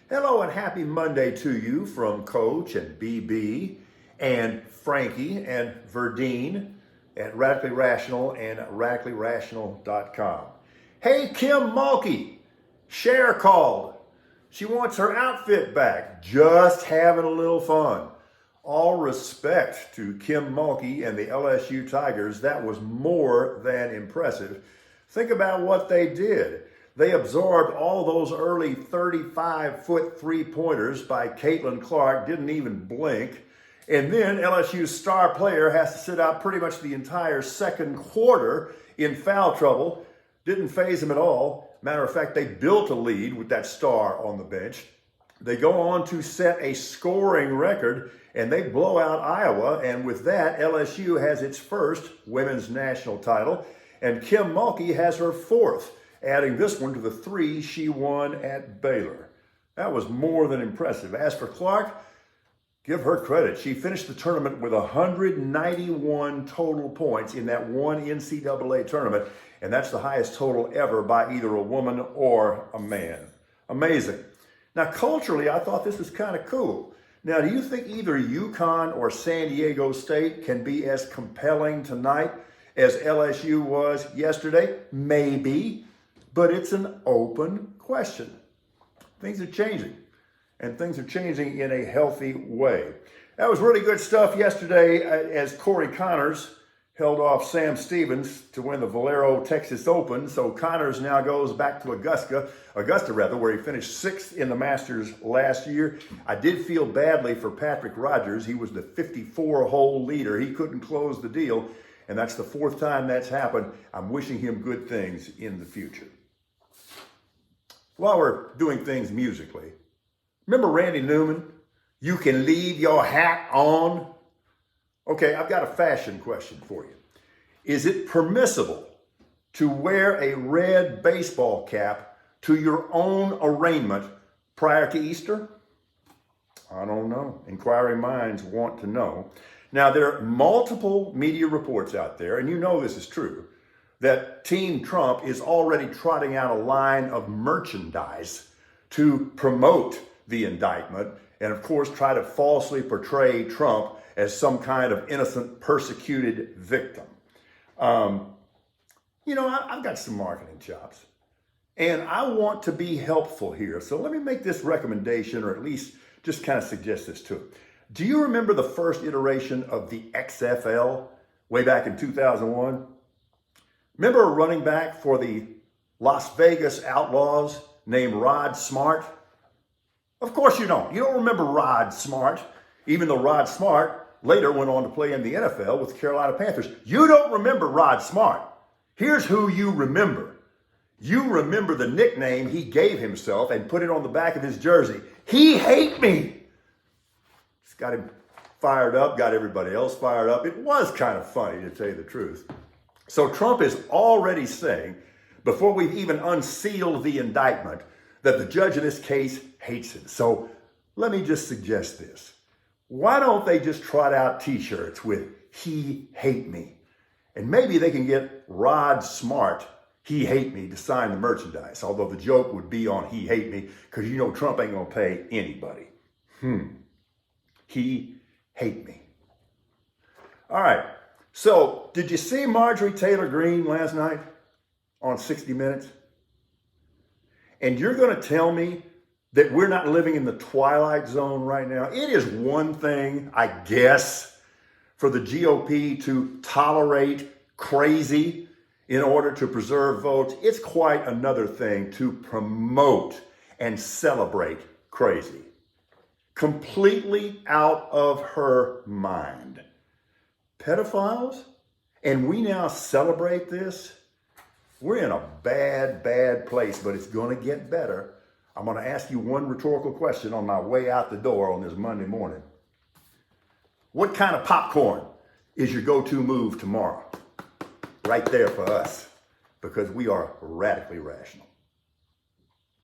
Hello and happy Monday to you from Coach and BB and Frankie and Verdine at Radically Rational and radicallyrational.com. Hey, Kim Mulkey, Cher called. She wants her outfit back. Just having a little fun. All respect to Kim Mulkey and the LSU Tigers. That was more than impressive. Think about what they did. They absorbed all those early 35-foot three-pointers by Caitlin Clark, didn't even blink. And then LSU's star player has to sit out pretty much the entire second quarter in foul trouble. Didn't faze him at all. Matter of fact, they built a lead with that star on the bench. They go on to set a scoring record, and they blow out Iowa. And with that, LSU has its first women's national title, and Kim Mulkey has her fourth, adding this one to the three she won at Baylor. That was more than impressive. As for Clark, give her credit. She finished the tournament with 191 total points in that one NCAA tournament, and that's the highest total ever by either a woman or a man. Amazing. Now, culturally, I thought this was kind of cool. Now, do you think either UConn or San Diego State can be as compelling tonight as LSU was yesterday? Maybe. But it's an open question. Things are changing, and things are changing in a healthy way. That was really good stuff yesterday as Corey Connors held off Sam Stevens to win the Valero Texas Open. So Connors now goes back to Augusta, where he finished sixth in the Masters last year. I did feel badly for Patrick Rogers. He was the 54-hole leader. He couldn't close the deal, and that's the fourth time that's happened. I'm wishing him good things in the future. While we're doing things musically, remember Randy Newman? You can leave your hat on. Okay, I've got a fashion question for you. Is it permissible to wear a red baseball cap to your own arraignment prior to Easter? I don't know. Inquiring minds want to know. Now, there are multiple media reports out there, and you know this is true, that Team Trump is already trotting out a line of merchandise to promote the indictment and, of course, try to falsely portray Trump as some kind of innocent, persecuted victim. I've got some marketing chops, and I want to be helpful here. So let me make this recommendation, or at least just kind of suggest this to him. Do you remember the first iteration of the XFL way back in 2001? Remember a running back for the Las Vegas Outlaws named Rod Smart? Of course you don't. You don't remember Rod Smart, even though Rod Smart later went on to play in the NFL with the Carolina Panthers. You don't remember Rod Smart. Here's who you remember. You remember the nickname he gave himself and put it on the back of his jersey. He hate me. It's got him fired up, got everybody else fired up. It was kind of funny, to tell you the truth. So Trump is already saying, before we've even unsealed the indictment, that the judge in this case hates him. So let me just suggest this. Why don't they just trot out t-shirts with "He hate me"? And maybe they can get Rod Smart, "He hate me," to sign the merchandise. Although the joke would be on "He hate me," because you know Trump ain't gonna pay anybody. He hate me. All right. So, did you see Marjorie Taylor Greene last night on 60 Minutes? And you're going to tell me that we're not living in the twilight zone right now? It is one thing, I guess, for the GOP to tolerate crazy in order to preserve votes. It's quite another thing to promote and celebrate crazy. Completely out of her mind. Pedophiles? And we now celebrate this? We're in a bad, bad place, but it's going to get better. I'm going to ask you one rhetorical question on my way out the door on this Monday morning. What kind of popcorn is your go-to move tomorrow? Right there for us, because we are radically rational.